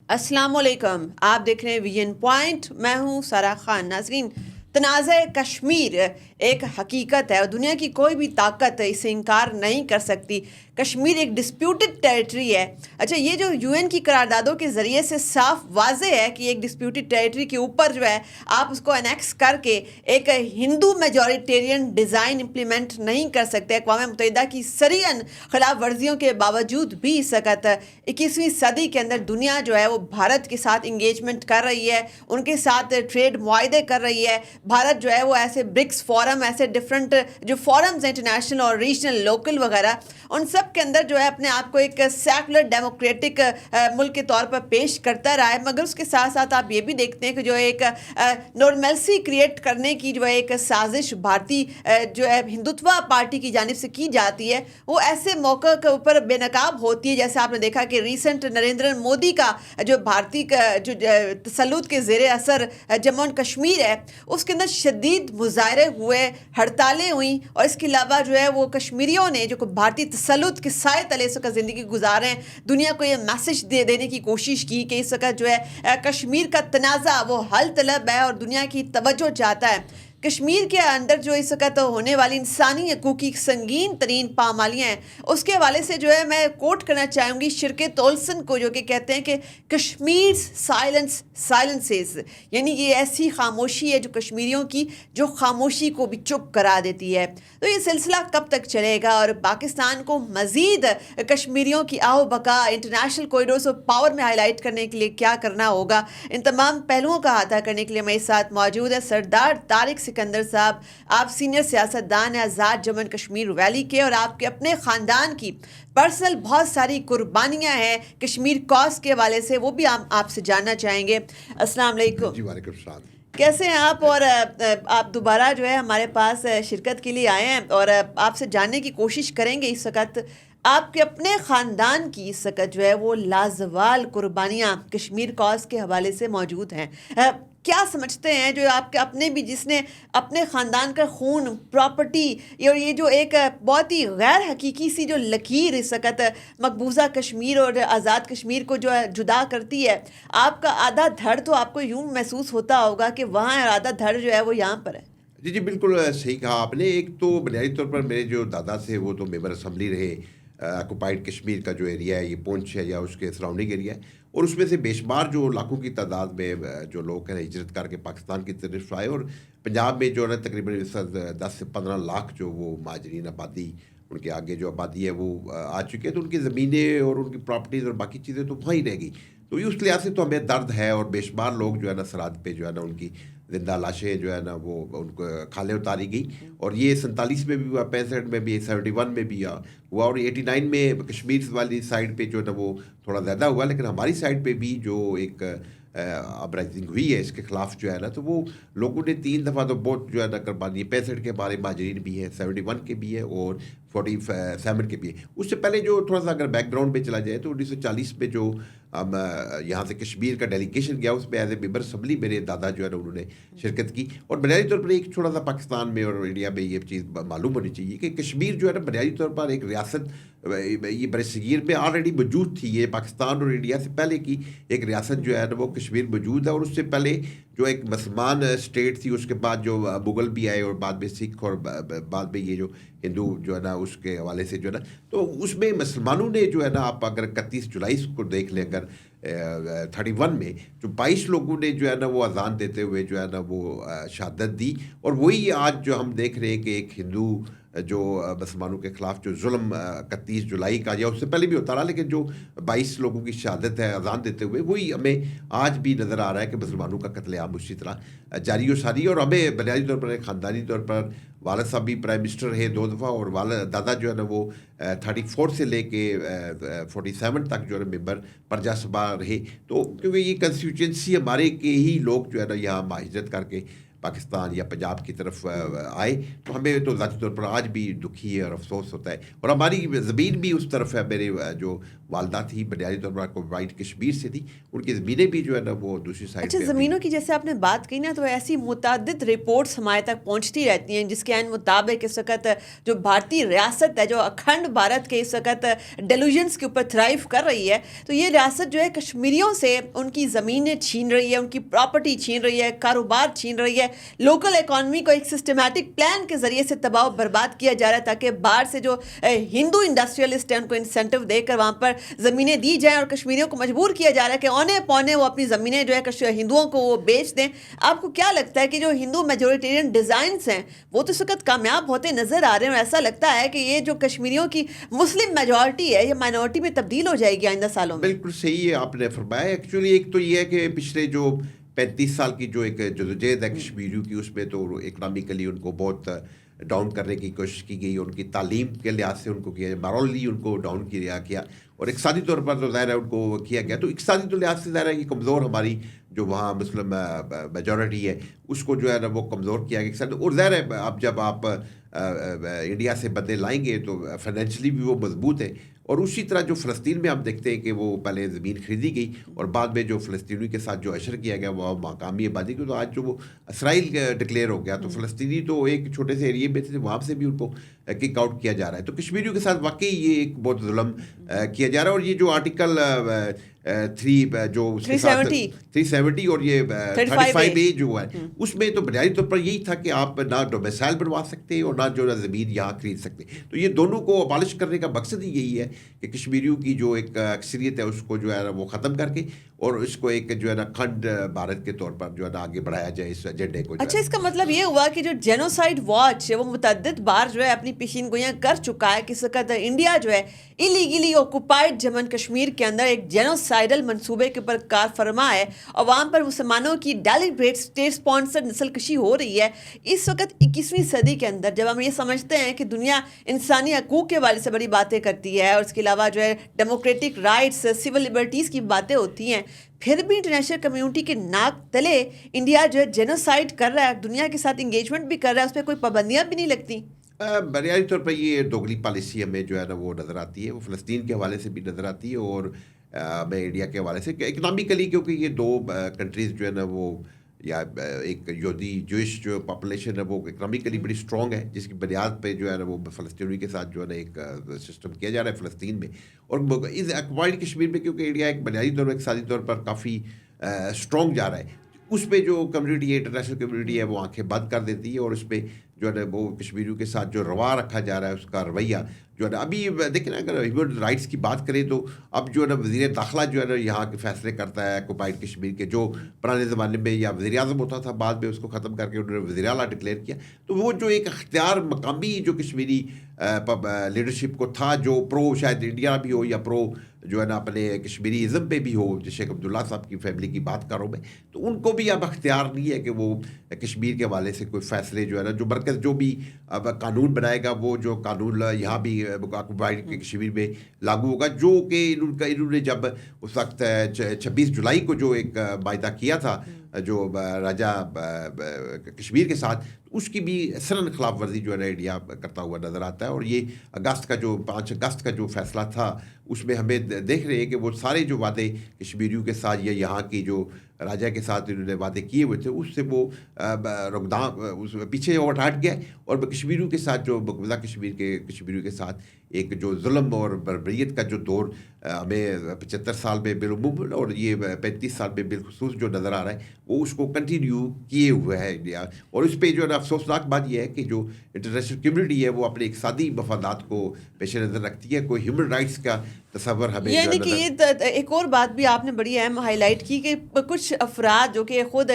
अस्सलाम वालेकुम, आप देख रहे हैं विजन पॉइंट। मैं हूं सारा खान। नाज़रीन, तनाज़ा कश्मीर एक हकीकत है और दुनिया की कोई भी ताकत इसे इनकार नहीं कर सकती। कश्मीर एक डिस्प्यूटेड टेरिटरी है। अच्छा, ये जो यूएन की करारदादों के ज़रिए से साफ वाज़े है कि एक डिस्प्यूटेड टेरिटरी के ऊपर जो है आप उसको एनेक्स करके एक हिंदू मेजॉरिटेरियन डिज़ाइन इम्प्लीमेंट नहीं कर सकते। अक़वाम मुत्तहिदा की सरीअन खिलाफ वर्जियों के बावजूद भी इस वक़्त 21वीं सदी के अंदर दुनिया जो है वो भारत के साथ इंगेजमेंट कर रही है, उनके साथ ट्रेड मुआहदे कर रही है। भारत जो है वो ऐसे ब्रिक्स फोरम, ऐसे डिफरेंट जो फोरम्स हैं इंटरनेशनल और रीजनल लोकल वगैरह, उन सब के अंदर जो है अपने आप को एक सेकुलर डेमोक्रेटिक मुल्क के तौर पर पेश करता रहा है। मगर उसके साथ साथ आप ये भी देखते हैं कि जो एक नॉर्मलसी क्रिएट करने की जो है एक साजिश भारतीय जो है हिंदुत्वा पार्टी की जानिब से की जाती है, वो ऐसे मौक़े के ऊपर बेनकाब होती है। जैसे आपने देखा कि रिसेंट नरेंद्र मोदी का जो भारतीय जो तसल्लुत के ज़ेर असर जम्मू एंड कश्मीर है, उसके अंदर शदीद मुजाहरे हुए, हड़तालें हुई और इसके अलावा जो है वो कश्मीरियों ने जो भारतीय तसल्लुत के साए तले से ज़िंदगी गुजारें, दुनिया को ये मैसेज देने की कोशिश की कि इस वक्त जो है कश्मीर का तनाज़ा वो हल तलब है और दुनिया की तवज्जो चाहता है। कश्मीर के अंदर जो इस वक्त होने वाली इंसानी हकूक़ की संगीन तरीन पामालियाँ हैं, उसके हवाले से जो है मैं कोट करना चाहूँगी शिरके तोलसन को, जो कि कहते हैं कि कश्मीर साइलेंस साइलेंसेस, यानी ये ऐसी खामोशी है जो कश्मीरियों की जो खामोशी को भी चुप करा देती है। तो ये सिलसिला कब तक चलेगा और पाकिस्तान को मज़ीद कश्मीरियों की आओ बका इंटरनेशनल कॉरिडोर्स ऑफ पावर में हाईलाइट करने के लिए क्या करना होगा, इन तमाम पहलुओं का अहाता करने के लिए मेरे साथ मौजूद है सरदार तारिक सिकंदर साहब। आप सीनियर सियासतदान हैं आज़ाद जम्मू एंड कश्मीर वैली के, और आपके अपने ख़ानदान की पर्सनल बहुत सारी कुर्बानियाँ हैं कश्मीर कॉज के हवाले से, वो भी हम आपसे जानना चाहेंगे। अस्सलाम वालेकुम। जी वालेकुम सलाम। कैसे हैं आप? और आप दोबारा जो है हमारे पास शिरकत के लिए आए हैं और आपसे जानने की कोशिश करेंगे इस वक्त आपके अपने ख़ानदान की इस वक्त जो है वो लाजवाल कुर्बानियाँ कश्मीर कॉज के हवाले से मौजूद हैं। क्या समझते हैं जो आपके अपने भी, जिसने अपने ख़ानदान का खून, प्रॉपर्टी और ये जो एक बहुत ही गैर हकीकी सी जो लकीर इस वक्त मकबूजा कश्मीर और आज़ाद कश्मीर को जो है जुदा करती है, आपका आधा धड़ तो आपको यूँ महसूस होता होगा कि वहाँ है, आधा धड़ जो है वो यहाँ पर है। जी जी, बिल्कुल सही कहा आपने। एक तो बुनियादी तौर पर मेरे जो दादा से वो तो मेंबर असम्बली रहे ऑक्युपाइड कश्मीर का जो एरिया है, ये पूंछ है या उसके सराउंडिंग एरिया है, और उसमें से बेशुमार जो लाखों की तादाद में जो लोग हैं हिजरत करके पाकिस्तान की तरफ आए, और पंजाब में जो है तकरीबन 10 से 15 लाख जो वो महाजरीन आबादी, उनके आगे जो आबादी है वो आ चुकी है। तो उनकी ज़मीनें और उनकी प्रॉपर्टीज़ और बाकी चीज़ें तो वहीं रह गई। तो ये उस लिहाज से तो हमें दर्द है, और बेशुमार लोग जो है ना सरहद पे जो है ना उनकी ज़िंदा लाशें जो है ना वो उनको खाले उतारी गई। और ये 47 में भी हुआ, 65 में भी, 71 में भी हुआ, और 89 में कश्मीर वाली साइड पे जो है ना वो थोड़ा ज़्यादा हुआ। लेकिन हमारी साइड पे भी जो एक अपराइजिंग हुई है इसके ख़िलाफ़ जो है ना, तो वो लोगों ने 3 दफ़ा तो बहुत जो है ना कुर्बानी, 65 के हमारे महाजरीन भी हैं, 71 के भी है और 47 के भी है। उससे पहले जो थोड़ा सा अगर बैकग्राउंड में चला जाए तो 1940 में जो हम यहाँ से कश्मीर का डेलीगेशन गया, उसमें एज ए मेंबर असम्बली मेरे दादा जो है ना उन्होंने शिरकत की। और बुनियादी तौर पर एक थोड़ा सा पाकिस्तान में और इंडिया में ये चीज़ मालूम होनी चाहिए कि कश्मीर जो है ना बुनियादी तौर पर एक रियासत ये बरसगीर में ऑलरेडी मौजूद थी। ये पाकिस्तान और इंडिया से पहले की एक रियासत जो है ना वो कश्मीर मौजूद है। और उससे पहले जो एक मुसलमान स्टेट थी, उसके बाद जो मुग़ल भी आए और बाद में सिख, और बाद में ये जो हिंदू जो है ना उसके हवाले से जो है ना, तो उसमें मुसलमानों ने जो है ना, आप अगर 31 जुलाई को देख लें, अगर 31 में जो 22 लोगों ने जो है ना वो अजान देते हुए जो है ना वो शहादत दी। और वही आज जो हम देख रहे हैं कि एक हिंदू जो मुसलमानों के ख़िलाफ़ जो जुल्म 31 जुलाई का या उससे पहले भी होता रहा, लेकिन जो 22 लोगों की शहादत है अजान देते हुए, वही हमें आज भी नज़र आ रहा है कि मुसलमानों का कत्लेआम उसी तरह जारी और सारी। और हमें बुनियादी तौर पर ख़ानदानी तौर पर वालद साहब भी प्राइम मिनिस्टर रहे 2 दफ़ा, और दादा जो है ना वो 34 से लेके 47 तक जो है मेंबर प्रजा सभा रहे। तो क्योंकि ये कंस्टिट्यूंसी हमारे के ही लोग जो है ना यहाँ हिजरत करके पाकिस्तान या पंजाब की तरफ आए, तो हमें तो ज़ाती तौर पर आज भी दुखी है और अफसोस होता है। और हमारी ज़मीन भी उस तरफ है, मेरे जो वालदा थी, बुनियादी तौर पर ऑक्युपाइड कश्मीर से थी, उनकी ज़मीनें भी जो है ना वो दूसरी साइड अच्छा, पे ज़मीनों की जैसे आपने बात की ना, तो ऐसी मुतअद्दिद रिपोर्ट्स हमारे तक पहुंचती रहती हैं जिसके अन मुताबिक इस वक्त जो भारतीय रियासत है, जो अखंड भारत के इस वक्त डेलूजन्स के ऊपर थ्राइव कर रही है, तो ये रियासत जो है कश्मीरियों से उनकी ज़मीनें छीन रही है, उनकी प्रॉपर्टी छीन रही है, कारोबार छीन रही है, लोकल इकॉनमी को एक सिस्टमेटिक प्लान के ज़रिए से तबाह बर्बाद किया जा रहा है ताकि बाहर से जो हिंदू इंडस्ट्रियलिस्ट हैं उनको इंसेंटिव देकर वहाँ पर ज़मीनें दी जाएँ, और कश्मीरियों को मजबूर किया जा रहा है कि औने पौने वो अपनी ज़मीनें जो है हिंदुओं को वो बेच दें। आपको क्या लगता है कि जो हिंदू मेजोरिटेरियन डिज़ाइंस हैं वो तो इस वक्त कामयाब होते नज़र आ रहे हैं, और ऐसा लगता है कि ये जो कश्मीरियों की मुस्लिम मेजॉरिटी है ये माइनॉरिटी में तब्दील हो जाएगी आइंदा सालों में? बिल्कुल सही है आपने फरमाया। एक्चुअली एक तो ये है कि पिछले जो 35 साल की जो एक जदोजहद है कश्मीरियों की, उसमें तो इकनॉमिकली उनको बहुत डाउन करने की कोशिश की गई, उनकी तालीम के लिहाज से उनको किया, मॉरली उनको डाउन किया, और इकसादी तौर पर तो ज़ाहिर है उनको किया गया। तो इकसादी तो लिहाज से ज़ाहिर है कि कमज़ोर हमारी जो वहाँ मुस्लिम मेजॉरिटी है उसको जो है ना वो कमज़ोर किया गया इकसादी। और ज़ाहिर है अब जब आप इंडिया से बंदे लाएंगे तो फाइनेंशली भी वो मजबूत है। और उसी तरह जो फ़लस्तीन में आप देखते हैं कि वो पहले ज़मीन खरीदी गई और बाद में जो फ़लस्तीनी के साथ जो अशर किया गया वो मकामी आबादी को, तो आज जो वो इसराइल डिक्लेयर हो गया, तो फ़लस्तीनी तो एक छोटे से एरिए में थे, वहाँ से भी उनको किक आउट किया जा रहा है। तो कश्मीरियों के साथ वाकई ये एक बहुत जुल्म किया जा रहा है। और ये जो आर्टिकल 370 और ये 35A जो है उसमें तो बुनियादी तौर पर यही था कि आप ना डोमिसाइल बनवा सकते और ना जो ना ज़मीन यहाँ खरीद सकते। तो ये दोनों को अबालिश करने का मकसद ही यही है कि कश्मीरियों की जो एक अक्सरियत है उसको जो है ना वो ख़त्म करके और इसको एक जो है ना खंड भारत के तौर पर जो है ना आगे बढ़ाया जाए इस एजेंडे को। अच्छा, इसका मतलब ये हुआ कि जो जेनोसाइड वॉच है वो मुतअद्दिद बार जो है अपनी पेशीन गोइयाँ कर चुका है कि इस वक्त इंडिया जो है इलीगली ऑक्युपाइड जम्मू कश्मीर के अंदर एक जेनोसाइडल मंसूबे के ऊपर कार फरमा है, और वहाँ पर मुसलमानों की डेलिब्रेट स्टेट स्पॉन्सर्ड नस्लकशी हो रही है। इस वक्त 21वीं सदी के अंदर जब हम ये समझते हैं कि दुनिया इंसानी हकूक़ के हवाले से बड़ी बातें करती है और उसके अलावा जो है डेमोक्रेटिक राइट्स, सिविल लिबर्टीज़ की बातें होती हैं, फिर भी इंटरनेशनल कम्युनिटी के नाक तले इंडिया जो है जेनोसाइड कर रहा है, दुनिया के साथ इंगेजमेंट भी कर रहा है, उस पर कोई पाबंदियाँ भी नहीं लगती। बुनियादी तौर पर ये दोगली पॉलिसी हमें जो है ना वो नज़र आती है, वो फ़लस्तीन के हवाले से भी नज़र आती है और हमें इंडिया के हवाले से इकनॉमिकली, क्योंकि ये दो कंट्रीज़ जो है ना वो या एक यहूदी जूइश जो पॉपुलेशन है वो इकनॉमिकली बड़ी स्ट्रॉन्ग है, जिसकी बुनियाद पे जो है ना वो फ़लस्तीनी के साथ जो है ना एक सिस्टम किया जा रहा है फ़लस्तीन में। और इस ऑक्युपाइड कश्मीर में क्योंकि इंडिया एक बुनियादी तौर पर इक़्तिसादी तौर पर काफ़ी स्ट्रॉन्ग जा रहा है, उस पर जो कम्युनिटी है, इंटरनेशनल कम्युनिटी है, वो आंखें बंद कर देती है। और उस पर जो है ना वो कश्मीरियों के साथ जो रवा रखा जा रहा है उसका रवैया जो है ना, अभी देखें ना, अगर ह्यूमन राइट्स की बात करें तो अब जो है ना वज़ीर दाखिला जो है ना यहाँ के फैसले करता है ऑक्युपाइड कश्मीर के, जो पुराने ज़माने में या वज़ीर आज़म होता था, बाद में उसको ख़त्म करके उन्होंने वज़ीर आला डिक्लेयर किया। तो वो जो एक अख्तियार मकामी जो कश्मीरी लीडरशिप को था, जो प्रो शायद इंडिया भी हो या प्रो जो है ना अपने कश्मीरीज़म पे भी हो, जैसे शेख अब्दुल्ला साहब की फैमिली की बात कर रहा हूँ मैं, तो उनको भी अब अख्तियार नहीं है कि वो कश्मीर के हवाले से कोई फैसले जो है ना, जो मरकज़ जो भी अब कानून बनाएगा वो जो कानून यहाँ भी ऑक्युपाइड के कश्मीर में लागू होगा, जो कि इन्होंने जब उस वक्त 26 जुलाई को जो एक वायदा किया था जो राजा कश्मीर के साथ, उसकी भी सरन खिलाफ वर्जी जो है ना इंडिया करता हुआ नज़र आता है। और ये 5 अगस्त का जो फैसला था उसमें हमें देख रहे हैं कि वो सारे जो वादे कश्मीरियों के साथ या यहाँ की जो राजा के साथ इन्होंने वादे किए हुए थे उससे वो रुकदाम उस पीछे और हट गया, और कश्मीरियों के साथ जो मकबूजा कश्मीरियों के साथ एक जो जुल्म और बर्बरियत का जो दौर हमें 75 साल में बिलउमूमन और ये 35 साल में बिलखुसूस जो नज़र आ रहा है वो उसको कंटिन्यू किए हुए है इंडिया। और उस पर जो है ना अफसोसनाक बात यह है कि जो इंटरनेशनल कम्युनिटी है वो अपने इक़्तिसादी मफादात को पेश नज़र रखती है, कोई ह्यूमन राइट्स का तस्वर हमें यानी कि ये एक और बात भी आपने बड़ी अहम हाईलाइट की कि कुछ अफराद जो कि खुद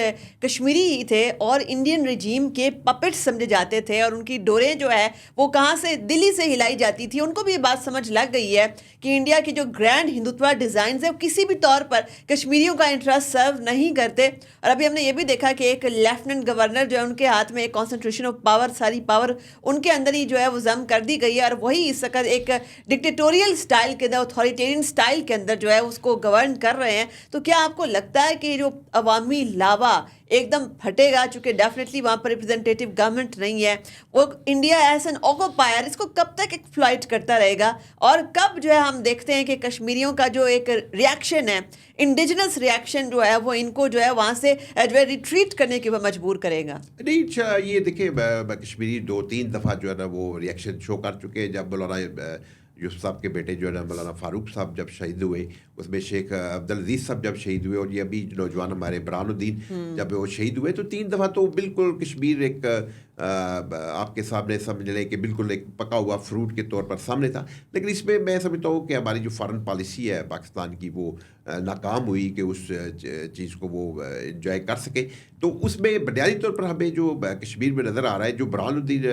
कश्मीरी थे और इंडियन रजीम के पपेट समझे जाते थे और उनकी डोरें जो है वो कहाँ से दिल्ली से हिलाई जाती थी, उनको भी ये बात समझ लग गई है कि इंडिया के जो ग्रैंड हिंदुत्व डिज़ाइन है वो किसी भी तौर पर कश्मीरियों का इंटरेस्ट सर्व नहीं करते। और अभी हमने ये भी देखा कि एक लेफ्टिनेंट गवर्नर जो है उनके हाथ में एक कॉन्सेंट्रेशन ऑफ पावर, सारी पावर उनके अंदर ही जो है वो जम कर दी गई है, और वही इस वक्त एक डिक्टेटोरियल स्टाइल के अंदर अथॉरिटेरियन स्टाइल के अंदर जो है उसको गवर्न कर रहे हैं, तो क्या आपको लगता है कि जो अवामी लावा एकदम फटेगा, चूंकि डेफिनेटली वहाँ पर रिप्रेजेंटेटिव गवर्नमेंट नहीं है, वो इंडिया एज एन ऑक्यूपायर इसको कब तक एक्सप्लॉइट करता रहेगा, और कब जो है हम देखते हैं कि कश्मीरियों का जो एक रिएक्शन है, इंडिजिनस रिएक्शन जो है वो इनको जो है वहाँ से जो है रिट्रीट करने के ऊपर मजबूर करेगा? नहीं, अच्छा, ये देखिए, कश्मीरी 2-3 दफ़ा जो है ना वो रिएक्शन शो कर चुके हैं। जब मौलाना यूसुफ साहब के बेटे जो है ना मौलाना फारूक साहब जब शहीद हुए, उसमें शेख अब्दुल अजीज़ साहब जब शहीद हुए, और ये अभी नौजवान हमारे बुरहानुद्दीन जब वो शहीद हुए, तो 3 दफ़ा तो बिल्कुल कश्मीर एक आपके सामने समझ लें कि बिल्कुल एक पका हुआ फ्रूट के तौर पर सामने था। लेकिन इसमें मैं समझता हूँ कि हमारी जो फॉरेन पॉलिसी है पाकिस्तान की, वो नाकाम हुई कि उस चीज़ को वो इंजॉय कर सके। तो उसमें बुनियादी तौर पर हमें जो कश्मीर में नज़र आ रहा है, जो बुरहानुद्दीन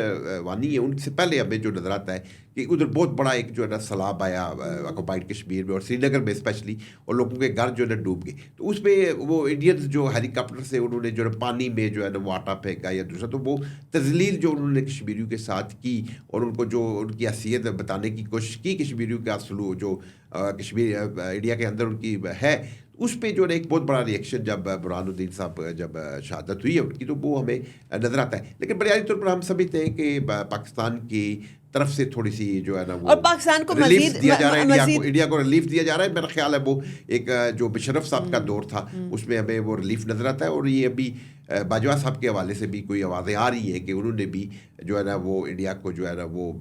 वानी है, उनसे पहले हमें जो नज़र आता है कि उधर बहुत बड़ा एक जो है ना सैलाब आया ऑक्यूपाइड कश्मीर में और श्रीनगर में स्पेशली, और लोगों के घर जो है ना डूब गए। तो उसमें वो इंडियंस जो हेलीकॉप्टर से उन्होंने जो है पानी में जो है ना वो आटा फेंका या दूसरा, तो वो तजलील जो उन्होंने कश्मीरियों के साथ की और उनको जो उनकी हैसियत बताने की कोशिश की कश्मीरियों का सलूक जो कश्मीर इंडिया के अंदर उनकी है, उस पे जो है एक बहुत बड़ा रिएक्शन जब बुरहानुद्दीन साहब जब शहादत हुई है उनकी, तो वो हमें नज़र आता है। लेकिन बुनियादी तौर पर हम समझते हैं कि पाकिस्तान की तरफ से थोड़ी सी जो है ना वो और पाकिस्तान को रिलीफ दिया जा रहा है, मजीद इंडिया को रिलीफ दिया जा रहा है। मेरा ख्याल है वो एक जो मुशर्रफ साहब का दौर था उसमें हमें वो रिलीफ नज़र आता है, और ये अभी बाजवा साहब के हवाले से भी कोई आवाज़ें आ रही हैं कि उन्होंने भी जो है ना वो इंडिया को जो है ना वो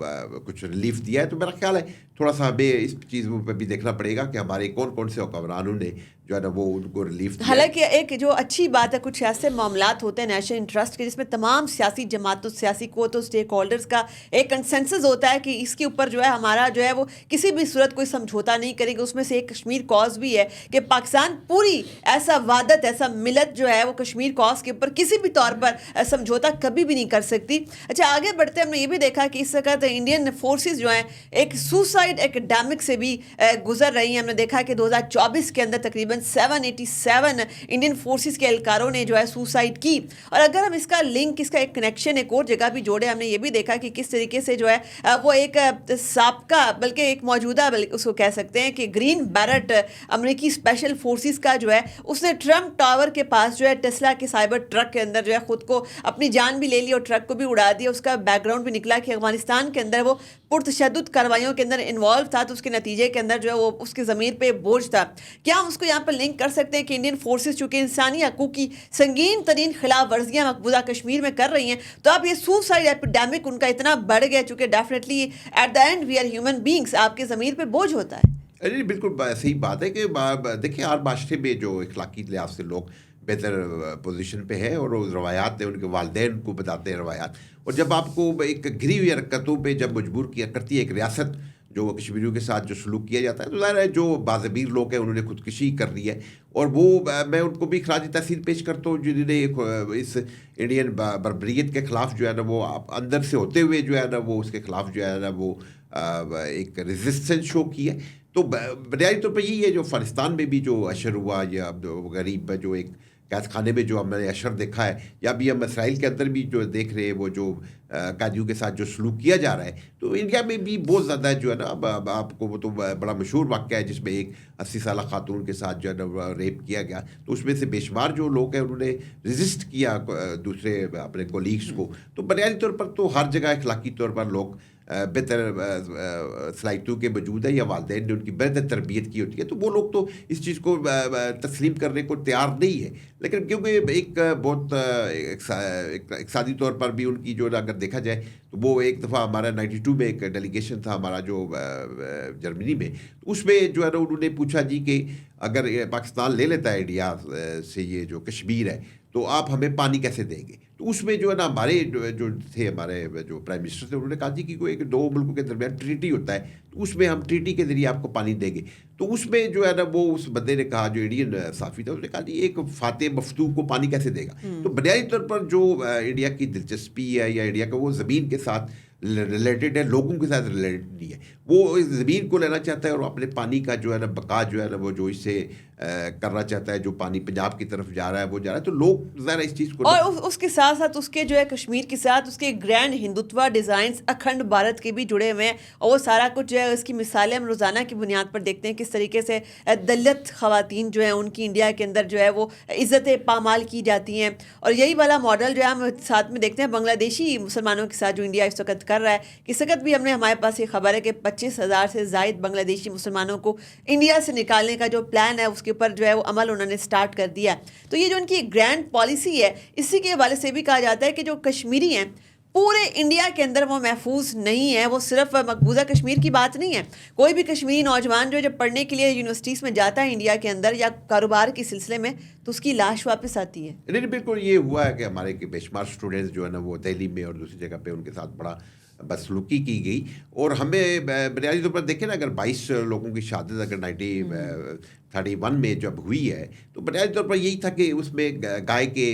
कुछ रिलीफ दिया है। तो मेरा ख्याल है थोड़ा सा हमें इस चीज़ पर भी देखना पड़ेगा कि हमारे कौन कौन से हुक्मरानों ने जो है ना वो उनको रिलीफ दिया। हालांकि एक जो अच्छी बात है, कुछ ऐसे मामलात होते हैं नेशनल इंटरेस्ट के जिसमें तमाम सियासी जमातों, सियासी क़ुव्वतों, स्टेक होल्डर्स का एक कंसेंसस होता है कि इसके ऊपर जो है हमारा जो है वो किसी भी सूरत कोई समझौता नहीं करेंगे। उसमें से एक कश्मीर कॉज भी है कि पाकिस्तान पूरी ऐसा वादत, ऐसा मिलत जो है वो कश्मीर कॉज के ऊपर किसी भी तौर पर समझौता कभी भी नहीं कर सकती। अच्छा, आगे बढ़ते हमने ये भी देखा कि इस वक्त इंडियन फोर्सेस जो हैं एक सुसाइड एपिडेमिक से भी गुजर रही हैं। हमने देखा कि 2024 के अंदर तकरीबन 787 इंडियन फोर्सेस के एहलकारों ने जो है सुसाइड की। और अगर हम इसका लिंक, इसका एक कनेक्शन एक और जगह भी जोड़े, हमने ये भी देखा कि किस तरीके से जो है वो एक साबका, बल्कि एक मौजूदा, बल्कि उसको कह सकते हैं कि ग्रीन बैरट अमेरिकी स्पेशल फोर्सेस का जो है उसने ट्रम्प टावर के पास जो है टेस्ला के साइबर ट्रक के अंदर जो है खुद को अपनी जान भी ले ली और ट्रक को भी उड़ा दिया। उसका बैकग्राउंड भी निकला कि अफगानिस्तान के अंदर वो पुरतशद्दुद कार्रवाइयों के अंदर इन्वॉल्व था, तो उसके नतीजे के अंदर जो है वो उसकी ज़मीर पे बोझ था। क्या हम उसको यहाँ पर लिंक कर सकते हैं कि इंडियन फोर्सेस चूँकि इंसानी हकूक़ की संगीन तरीन खिलाफ वर्जियाँ मकबूजा कश्मीर में कर रही हैं, तो अब ये सुसाइड एपिडेमिक उनका इतना बढ़ गया, चूँकि definitely at the end we are human beings, आपके ज़मीर पे बोझ होता है। अरे बिल्कुल सही बात है कि देखिए हर माशरे में जो इखलाकी लिहाज से लोग बेहतर पोजीशन पे हैं और रवायात हैं, उनके वालिदैन को बताते हैं रवायात, और जब आपको एक घिरी हुई हरकतों पे जब मजबूर किया करती है एक रियासत, जो कश्मीरियों के साथ जो सलूक किया जाता है, तो ज़ाहिर है जो बाज़मीर लोग हैं उन्होंने खुदकुशी कर ली है, और वो मैं उनको भी खराज तहसीन पेश करता हूँ जिन्होंने इस इंडियन बर्बरियत के ख़िलाफ़ जो है ना वो अंदर से होते हुए जो है ना वो उसके ख़िलाफ़ जो है ना वो एक रेजिस्टेंस शो की है। तो बुनियादी तौर पर यही है जो अफगानिस्तान में भी जो अशर हुआ, या गरीब जो एक कैद खाने में जो हमने अशर देखा है, या भी हम इसराइल के अंदर भी जो देख रहे हैं वो जो कैदियों के साथ जो सलूक किया जा रहा है, तो इंडिया में भी बहुत ज़्यादा जो है ना अब आपको वो तो बड़ा मशहूर वाक़या है जिसमें एक 80 साल खातून के साथ जो है ना रेप किया गया, तो उसमें से बेशुमार जो लोग हैं उन्होंने रजिस्ट किया दूसरे अपने कोलीग्स को। तो बुनियादी तौर पर तो हर जगह अखलाकी तौर पर लोग बेहतर सलाहियतों के मौजूद है, या वालिदैन ने उनकी बेहतर तरबियत की होती है, तो वो लोग तो इस चीज़ को तस्लीम करने को तैयार नहीं है। लेकिन क्योंकि एक बहुत इक़्तिसादी तौर पर भी उनकी जो अगर देखा जाए, तो वो एक दफ़ा हमारा 92 में एक डेलीगेशन था हमारा जो जर्मनी में, उसमें जो है ना उन्होंने पूछा जी कि अगर पाकिस्तान ले लेता है इंडिया से ये जो कश्मीर है, तो आप हमें पानी कैसे देंगे। तो उसमें जो है ना हमारे जो थे हमारे जो प्राइम मिनिस्टर थे, उन्होंने कहा जी कि कोई एक दो मुल्कों के दरमियान ट्रीटी होता है, तो उसमें हम ट्रीटी के ज़रिए आपको पानी देंगे। तो उसमें जो है ना वो उस बंदे ने कहा, जो इंडियन साफ़ी था, उसने कहा जी एक फ़ाते मफतूह को पानी कैसे देगा। तो बुनियादी तौर पर जो इंडिया की दिलचस्पी है या इंडिया का वो ज़मीन के साथ रिलेटेड है, लोगों के साथ रिलेटेड नहीं है। वो इस ज़मीन को लेना चाहता है और अपने पानी का जो है ना बका जो है ना वो जो इससे करना चाहता है, जो पानी पंजाब की तरफ जा रहा है वो जा रहा है। तो लोग ज़रा इस चीज़ को और उसके साथ साथ उसके जो है कश्मीर के साथ उसके ग्रैंड हिंदुत्व डिज़ाइंस अखंड भारत के भी जुड़े हुए हैं, और वो सारा कुछ जो है उसकी मिसालें हम रोज़ाना की बुनियाद पर देखते हैं किस तरीके से दलित ख़वातीन जो है उनकी इंडिया के अंदर जो है वो इज़्ज़तें पामाल की जाती हैं। और यही वाला मॉडल जो है हम साथ में देखते हैं बांग्लादेशी मुसलमानों के साथ जो इंडिया इस वक्त कर रहा है। इस वक्त भी हमारे पास ये खबर है कि 25,000 से ज़ायद बांग्लादेशी मुसलमानों को इंडिया से निकालने का जो प्लान है उसके ऊपर जो है वो अमल उन्होंने स्टार्ट कर दिया। तो ये जो उनकी ग्रैंड पॉलिसी है, इसी के हवाले से भी कहा जाता है कि जो कश्मीरी हैं पूरे इंडिया के अंदर वो महफूज नहीं है। वो सिर्फ मकबूजा कश्मीर की बात नहीं है, कोई भी कश्मीरी नौजवान जो जब पढ़ने के लिए यूनिवर्सिटीज़ में जाता है इंडिया के अंदर या कारोबार के सिलसिले में, तो उसकी लाश वापस आती है। नहीं बिल्कुल ये हुआ है कि हमारे के बेशुमार स्टूडेंट्स जो है ना वो दिल्ली में और दूसरी जगह पे उनके साथ बड़ा बदसलूकी की गई। और हमें बुनियादी तौर पर देखें ना, अगर 22 लोगों की शहादत अगर 1931 में जब हुई है तो बुनियादी तौर पर यही था कि उसमें गाय के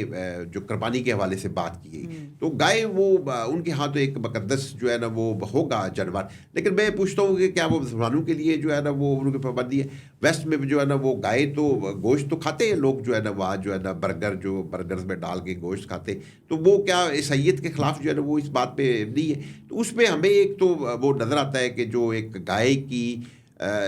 जो कुर्बानी के हवाले से बात की गई। तो गाय वो उनके यहाँ तो एक मुकद्दस जो है ना वो होगा जानवर, लेकिन मैं पूछता हूँ कि क्या वो मुसलमानों के लिए जो है ना वो उनकी पाबंदी है? वेस्ट में जो है ना वो गाय तो गोश्त तो खाते हैं लोग, जो है ना वहाँ जो है ना बर्गर्स में डाल के गोश्त खाते, तो वो क्या ईसाईयत के खिलाफ जो है ना वो इस बात पे नहीं है? तो उसमें हमें एक तो वो नज़र आता है कि जो एक गाय की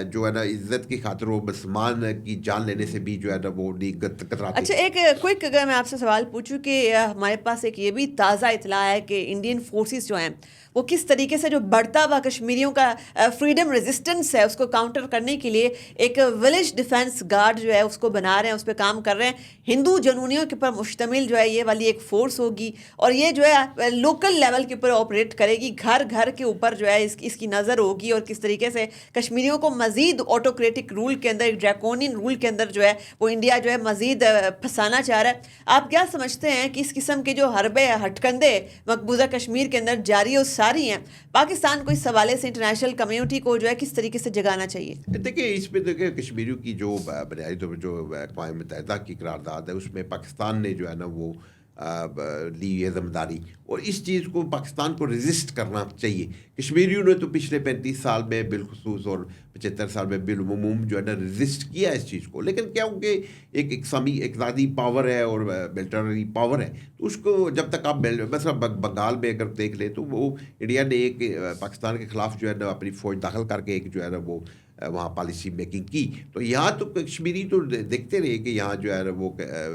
जो है ना इज्जत की खातिर वो मुसलमान की जान लेने से भी जो है ना वो नहीं कतराते। अच्छा, एक क्विक अगर मैं आपसे सवाल पूछूं कि हमारे पास एक ये भी ताज़ा इतला है कि इंडियन फोर्सेस जो हैं वो किस तरीके से जो बढ़ता हुआ कश्मीरियों का फ्रीडम रेजिस्टेंस है उसको काउंटर करने के लिए एक विलेज डिफेंस गार्ड जो है उसको बना रहे हैं, उस पर काम कर रहे हैं। हिंदू जनूनियों के ऊपर मुश्तमिल जो है ये वाली एक फ़ोर्स होगी और ये जो है लोकल लेवल के ऊपर ऑपरेट करेगी, घर घर के ऊपर जो है इसकी नज़र होगी और किस तरीके से कश्मीरियों को मज़ीद ऑटोक्रेटिक रूल के अंदर, एक ड्रैकोनियन रूल के अंदर जो है वो इंडिया जो है मज़ीद फंसाना चाह रहा है। आप क्या समझते हैं कि इस किस्म के जो हरबे हटकंदे मकबूजा कश्मीर के अंदर जारी और सारी हैं, पाकिस्तान को इस हवाले से इंटरनेशनल कम्युनिटी को जो है किस तरीके से जगाना चाहिए? देखिए इसमें देखिए कश्मीरियों की जो बुनियादी तौर पर जो अक़वाम मुत्तहिदा की करारदाद है उसमें पाकिस्तान ने जो है ना वो ली है जिम्मेदारी, और इस चीज़ को पाकिस्तान को रेजिस्ट करना चाहिए। कश्मीरियों ने तो पिछले 35 साल में बिलखुसूस और 75 साल में बिलउमूम जो है ना रेजिस्ट किया इस चीज़ को, लेकिन क्या उनके एक इक़्तिसादी पावर है और मिलिटरी पावर है, तो उसको जब तक आप mesela बंगाल में अगर देख ले तो वो इंडिया ने एक पाकिस्तान के ख़िलाफ़ जो है ना अपनी फ़ौज दाखिल करके एक जो है ना वो वहाँ पॉलिसी मेकिंग की। तो यहाँ तो कश्मीरी तो देखते रहे कि यहाँ जो है ना वो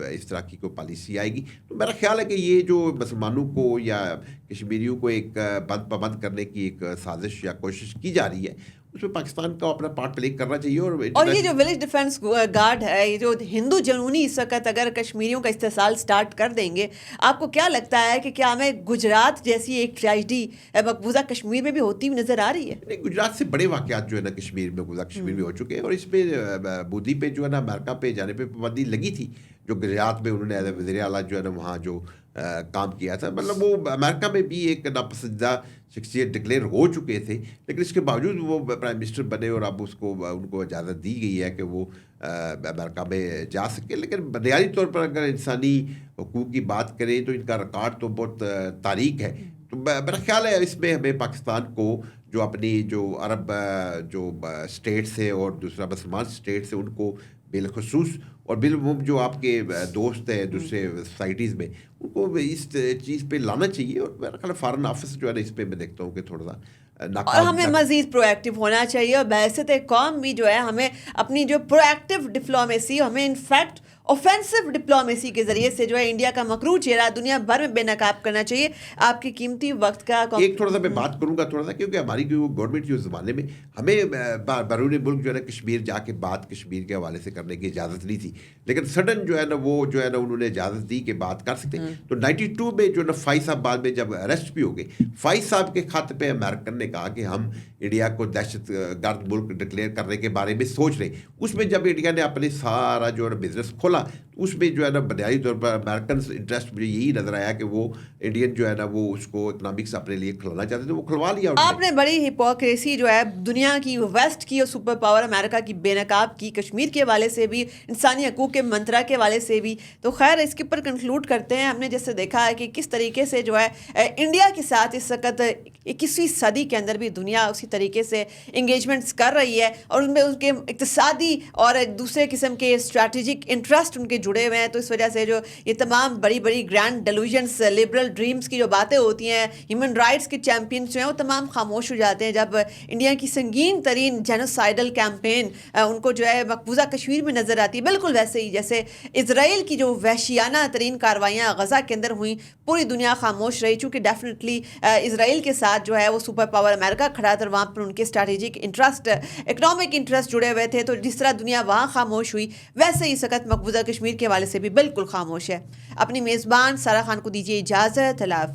इस तरह की कोई पॉलिसी आएगी। तो मेरा ख्याल है कि ये जो मुसलमानों को या कश्मीरियों को एक पाबंद करने की एक साजिश या कोशिश की जा रही है, उसमें पाकिस्तान का अपना पार्ट प्ले करना चाहिए। और ये जो विलेज डिफेंस गार्ड है, ये जो हिंदू जनूनी इस वक्त अगर कश्मीरियों का इस्तेसाल स्टार्ट कर देंगे, आपको क्या लगता है कि क्या हमें गुजरात जैसी एक ट्रेजेडी मकबूजा कश्मीर में भी होती हुई नजर आ रही है? नहीं, गुजरात से बड़े वाक़यात जो है ना कश्मीर में मकबूजा कश्मीर में हो चुके हैं, और इस पर बूदी पे जो है ना अमेरिका पे जाने पे पाबंदी लगी थी, जो गुजरात में उन्होंने एज वज़ीर आला जो है ना वहाँ जो काम किया था, मतलब वो अमेरिका में भी एक नापसंदीदा शख्सियत डिक्लेयर हो चुके थे, लेकिन इसके बावजूद वो प्राइम मिनिस्टर बने और अब उनको इजाज़त दी गई है कि वो अमेरिका में जा सके। लेकिन बुनियादी तौर पर अगर इंसानी हुकूक की बात करें तो इनका रिकॉर्ड तो बहुत तारीक है। तो मेरा ख्याल है इसमें हमें पाकिस्तान को जो अपनी जो अरब जो स्टेट्स है और दूसरा मुसलमान स्टेट्स है उनको बिलखसूस और बिलमुम जो आपके दोस्त हैं दूसरे सोसाइटीज़ में, उनको इस चीज़ पे लाना चाहिए। और मेरा ख्याल फॉरेन ऑफिस जो है ना इस पे मैं देखता हूँ कि थोड़ा सा और हमें मज़ीद प्रोएक्टिव होना चाहिए। और बहसत कौम भी जो है हमें अपनी जो प्रोएक्टिव डिप्लोमेसी, हमें इनफैक्ट ऑफेंसिव डिप्लोमेसी के ज़रिए से जो है इंडिया का मकरू चेहरा दुनिया भर में बेनकाब करना चाहिए। आपकी कीमती वक्त का एक थोड़ा सा मैं बात करूँगा थोड़ा सा, क्योंकि हमारी गवर्नमेंट के उस ज़माने में हमें बैरून मुल्क जो है ना कश्मीर जाके बात कश्मीर के हवाले से करने की इजाज़त नहीं थी, लेकिन सडन जो है ना वो जो है ना उन्होंने इजाज़त दी कि बात कर सकते हैं। तो 92 में जो ना फाइज साहब बाद में जब अरेस्ट भी हो गए, फाइज साहब के खत पे अमेरिकन ने कहा कि हम इंडिया को दहशत गर्द मुल्क डिक्लेयर करने के बारे में सोच रहे। उसमें जब इंडिया ने अपने सारा जो है बिजनेस खोला تو اس میں جو ہے نا بنیادی طور پر امریکن انٹرسٹ مجھے یہی نظر آیا کہ وہ انڈین جو ہے نا وہ اس کو اکنامکس اپنے لیے کھلوانا چاہتے تھے، وہ کھلوا لیا آپ نے بڑی ہپوکریسی جو ہے دنیا کی ویسٹ کی اور سپر پاور امریکہ کی بے نقاب کی، کشمیر کے حوالے سے بھی، انسانی حقوق کے منترا کے حوالے سے بھی. تو خیر اس کے اوپر کنکلوڈ کرتے ہیں. ہم نے جیسے دیکھا ہے کہ کس طریقے سے جو ہے انڈیا کے ساتھ اس وقت 21ویں صدی کے اندر بھی دنیا اسی طریقے سے انگیجمنٹس کر رہی ہے، اور ان میں ان کے اقتصادی اور دوسرے قسم کے اسٹریٹجک انٹرسٹ ان کے جڑے ہوئے ہیں. تو اس وجہ سے جو یہ تمام بڑی بڑی گرینڈ ڈیلوژنس، لبرل ڈریمز کی جو باتیں ہوتی ہیں، ہیومن رائٹس کے چیمپئنس جو ہیں وہ تمام خاموش ہو جاتے ہیں جب انڈیا کی سنگین ترین جینوسائیڈل کیمپین ان کو جو ہے مقبوضہ کشمیر میں نظر آتی ہے. بالکل ویسے ہی جیسے اسرائیل کی جو وحشیانہ ترین کارروائیاں غزہ کے اندر ہوئیں، پوری دنیا خاموش رہی، چونکہ ڈیفینیٹلی اسرائیل کے ساتھ جو ہے وہ سپر پاور امریکہ کھڑا تھا، وہاں پر ان کے اسٹریٹجک انٹرسٹ، اکنامک انٹرسٹ جڑے ہوئے تھے. تو جس طرح دنیا وہاں خاموش ہوئی، ویسے ہی اس وقت مقبوضہ کشمیر کے حوالے سے بھی بالکل خاموش ہے. اپنی میزبان سارا خان کو دیجیے اجازت. اللہ حافظ.